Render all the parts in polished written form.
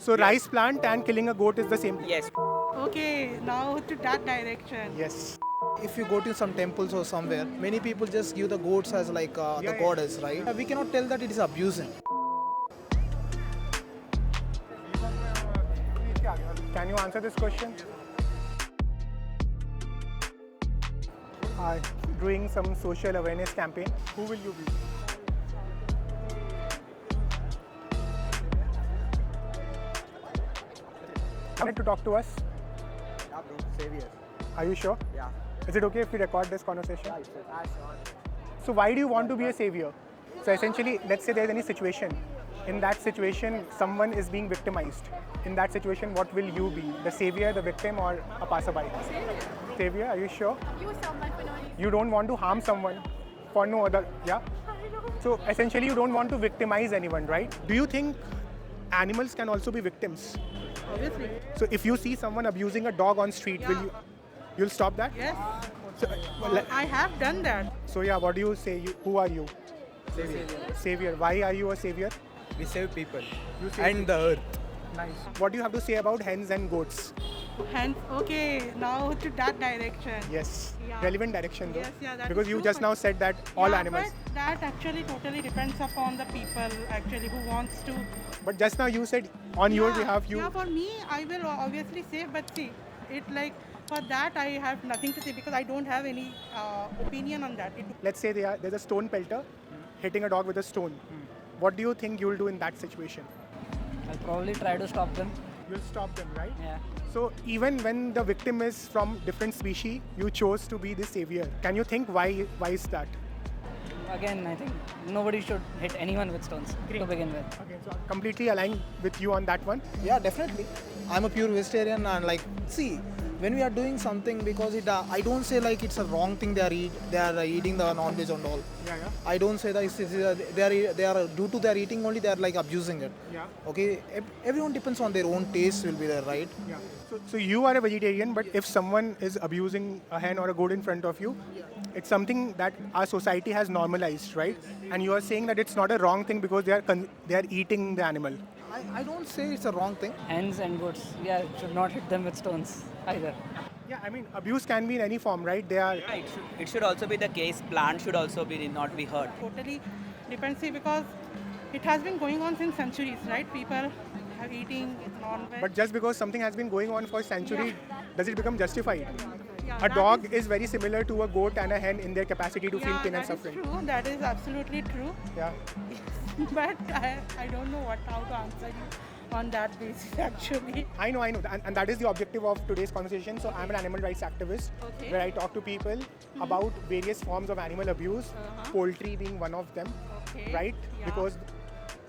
So rice plant and killing a goat is the same thing? Yes. Okay, now to that direction. Yes. If you go to some temples or somewhere, many people just give the goats as like the goddess, right? We cannot tell that it is abusing. Can you answer this question? Doing some social awareness campaign. Who will you be? Wanted to talk to us? Yeah, bro, savior. Are you sure? Yeah. Is it okay if we record this conversation? So why do you want to be a savior? So essentially, let's say there's any situation. In that situation, someone is being victimized. In that situation, what will you be? The savior, the victim, or a passerby? Savior, are you sure? You don't want to harm someone for no other, yeah? So essentially, you don't want to victimize anyone, right? Do you think animals can also be victims? Obviously. So if you see someone abusing a dog on street, you'll stop that? Yes. So, I have done that. so yeah, what do you say? Who are you? Savior. Savior. Why are you a savior? We save people You save and the earth. Nice. What do you have to say about hens and goats? And okay, now to that direction. Yes. Yeah. Relevant direction though. Yes, yeah, that because is you true, just but- now said that all Yeah, animals. But that actually totally depends upon the people actually who wants to. But just now you said on your Yeah, behalf you. Yeah, for me, I will obviously say, but see, it like for that I have nothing to say because I don't have any opinion on that. Let's say there's a stone pelter hitting a dog with a stone. What do you think you'll do in that situation? I'll probably try to stop them. You'll stop them, right? Yeah. So even when the victim is from different species, you chose to be the savior. Can you think why is that? Again, I think nobody should hit anyone with stones to begin with. Okay, so I'm completely aligned with you on that one. Yeah, definitely. I'm a pure vegetarian and like, see, when we are doing something because it, I don't say like it's a wrong thing they are eating the non-veg and all. Yeah. I don't say that they are due to their eating only they are like abusing it. Yeah. Okay, everyone depends on their own taste will be there, right? Yeah. So you are a vegetarian, but if someone is abusing a hen or a goat in front of you, it's something that our society has normalized, right? And you are saying that it's not a wrong thing because they are eating the animal. I don't say it's a wrong thing. Hens and goats, yeah, should not hit them with stones either. Yeah, I mean abuse can be in any form, right? They are. Yeah, it should also be the case. Plant should also be not be hurt. Totally depends, see, because it has been going on since centuries, right? People are eating non-veg. But just because something has been going on for centuries, does it become justified? Yeah, A that dog is very similar to a goat and a hen in their capacity to feel pain and that is suffering. true. That is absolutely true. Yeah. But I don't know how to answer you on that basis actually. I know, and that is the objective of today's conversation. So I'm an animal rights activist, Okay. where I talk to people about various forms of animal abuse, poultry being one of them, Okay. right? Yeah. Because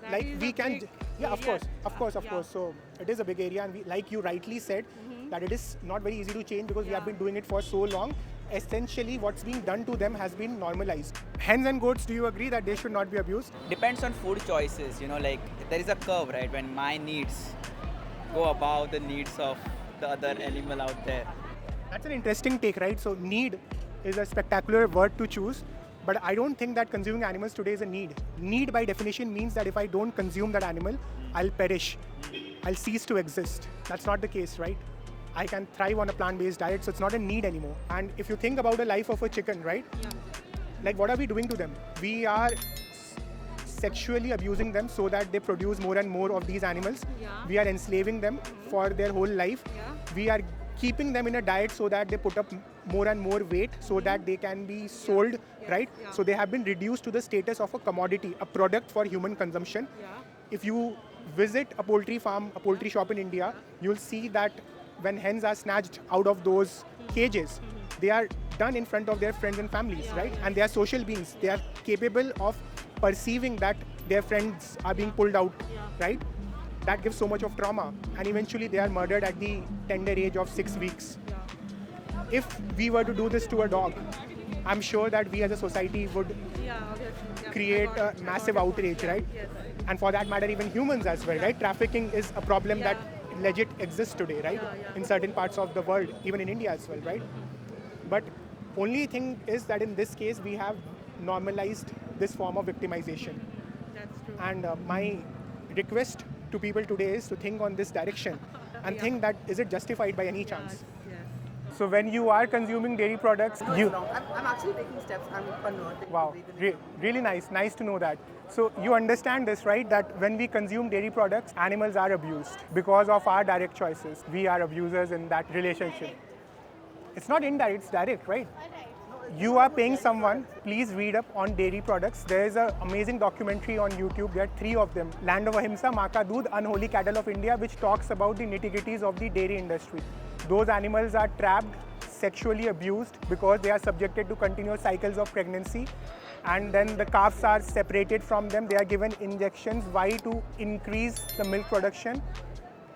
That like is we a can, big yeah, of area. course. Yeah. So it is a big area, and we, like you rightly said, that it is not very easy to change because we have Yeah. been doing it for so long. Essentially, what's being done to them has been normalized. Hens and goats, do you agree that they should not be abused? Depends on food choices. Like there is a curve, right? When my needs go above the needs of the other animal out there. That's an interesting take, right? So need is a spectacular word to choose, but I don't think that consuming animals today is a need. Need by definition means that if I don't consume that animal, I'll perish. I'll cease to exist. That's not the case, right? I can thrive on a plant-based diet, so it's not a need anymore. And if you think about the life of a chicken, right? Like what are we doing to them? We are sexually abusing them so that they produce more and more of these animals. Yeah. We are enslaving them for their whole life. Yeah. We are keeping them in a diet so that they put up more and more weight so that they can be sold, right? Yeah. So they have been reduced to the status of a commodity, a product for human consumption. Yeah. If you visit a poultry farm, a poultry shop in India, you'll see that when hens are snatched out of those cages, they are done in front of their friends and families, right? And they are social beings. They are capable of perceiving that their friends are being pulled out, right? That gives so much of trauma. And eventually they are murdered at the tender age of 6 weeks. If we were to do this to a dog, I'm sure that we as a society would create a massive outrage, right? Yes. And for that matter, even humans as well, right? Trafficking is a problem that legit exists today, right? In certain parts of the world, even in India as well, right? But only thing is that in this case, we have normalized this form of victimization. That's true. And my request to people today is to think on this direction and think that is it justified by any chance. So when you are consuming dairy products, No, you it's wrong. I'm actually taking steps. I'm converting. wow, to vegan. really nice to know that. So you understand this, right? That when we consume dairy products, animals are abused because of our direct choices. We are abusers in that relationship. It's not indirect, it's direct, right? You are paying someone, please read up on dairy products. There is an amazing documentary on YouTube, there are 3 of them. Land of Ahimsa, Maa Ka Doodh, Unholy Cattle of India, which talks about the nitty-gritties of the dairy industry. Those animals are trapped, sexually abused because they are subjected to continuous cycles of pregnancy. And then the calves are separated from them. They are given injections. Why? To increase the milk production.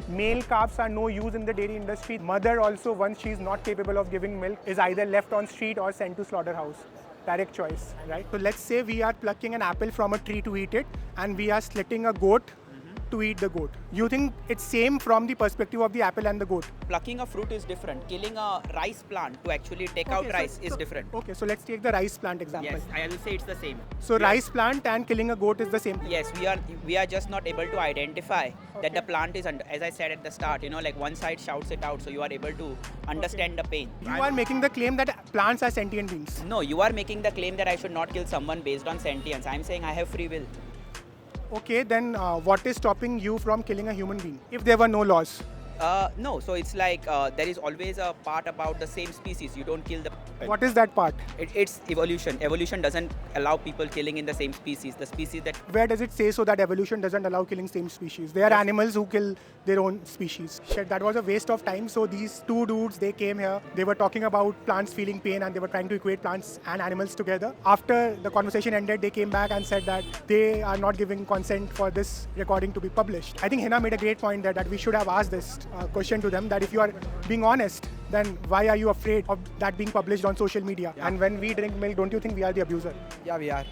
Male calves are no use in the dairy industry. Mother also, once she is not capable of giving milk, is either left on street or sent to slaughterhouse. Direct choice, right? So let's say we are plucking an apple from a tree to eat it, and we are slitting a goat to eat the goat. You think it's same from the perspective of the apple and the goat? Plucking a fruit is different. Killing a rice plant to actually take out rice is different. Okay, so let's take the rice plant example. Yes, I will say it's the same. So rice plant and killing a goat is the same thing. Yes, we are just not able to identify that the plant is under, as I said at the start, like one side shouts it out, so you are able to understand the pain. You are making the claim that plants are sentient beings. No, you are making the claim that I should not kill someone based on sentience. I'm saying I have free will. Okay, then what is stopping you from killing a human being if there were no laws? No, so it's like there is always a part about the same species. You don't kill the. What is that part? It's evolution. Evolution doesn't allow people killing in the same species. The species that. Where does it say so that evolution doesn't allow killing same species? There are animals who kill their own species. Shit, that was a waste of time. So these 2 dudes, they came here. They were talking about plants feeling pain and they were trying to equate plants and animals together. After the conversation ended, they came back and said that they are not giving consent for this recording to be published. I think Hina made a great point there that we should have asked this question to them, that if you are being honest, then why are you afraid of that being published on social media? Yeah. And when we drink milk, don't you think we are the abuser? Yeah, we are.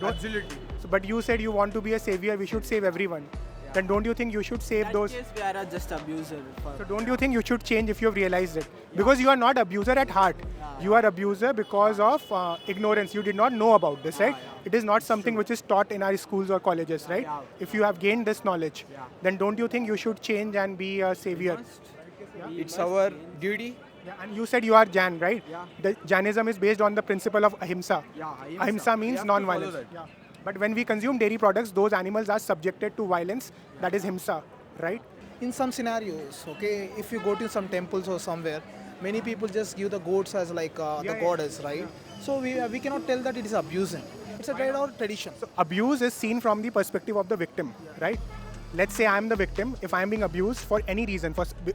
Absolutely. So, but you said you want to be a savior, we should save everyone. Yeah. Then don't you think you should save those? In that case, we are just abuser. So don't you think you should change if you have realized it? Because you are not abuser at heart. You are abuser because of ignorance. You did not know about this, right? It is not something which is taught in our schools or colleges, right? If you have gained this knowledge, then don't you think you should change and be a savior? It's our duty. Yeah, and you said you are Jain, right? Yeah. The Jainism is based on the principle of ahimsa. Yeah, Ahimsa We means have to non-violence. follow that. Yeah. But when we consume dairy products, those animals are subjected to violence. That is himsa, right? In some scenarios, okay, if you go to some temples or somewhere, many people just give the goats as like the goddess, right? So we cannot tell that it is abusing. It's a trade or tradition. So abuse is seen from the perspective of the victim, right? Let's say I'm the victim. If I'm being abused for any reason,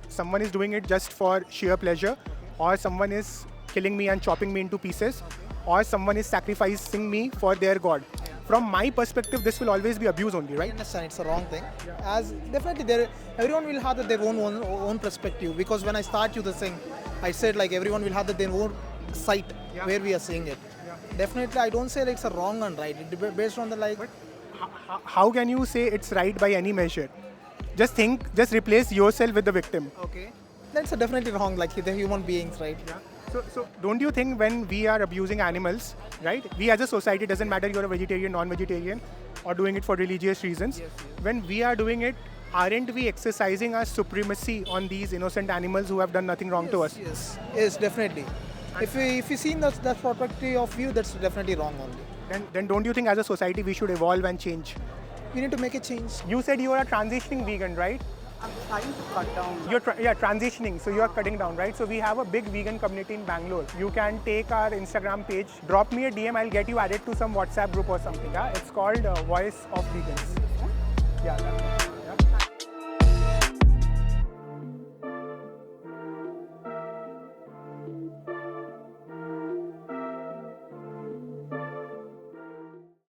someone is doing it just for sheer pleasure, or someone is killing me and chopping me into pieces, or someone is sacrificing me for their god. From my perspective, this will always be abuse only, I right? understand it's a wrong thing. As definitely everyone will have their own perspective, because when I start you the thing, I said like everyone will have their own site where we are seeing it. Definitely, I don't say like it's a wrong and right. It based on the like. How can you say it's right by any measure? Just replace yourself with the victim. Okay. That's definitely wrong. Like the human beings, right? Yeah. So don't you think when we are abusing animals, right? We as a society, doesn't matter you're a vegetarian, non-vegetarian, or doing it for religious reasons. When we are doing it, aren't we exercising our supremacy on these innocent animals who have done nothing wrong to us? Yes, definitely. If we see that perspective of view, that's definitely wrong only. Then don't you think as a society we should evolve and change? We need to make a change. You said you are a transitioning vegan, right? I'm trying to cut down. You're transitioning, so you are cutting down, right? So we have a big vegan community in Bangalore. You can take our Instagram page, drop me a DM, I'll get you added to some WhatsApp group or something. Yeah? It's called Voice of Vegans. Yeah.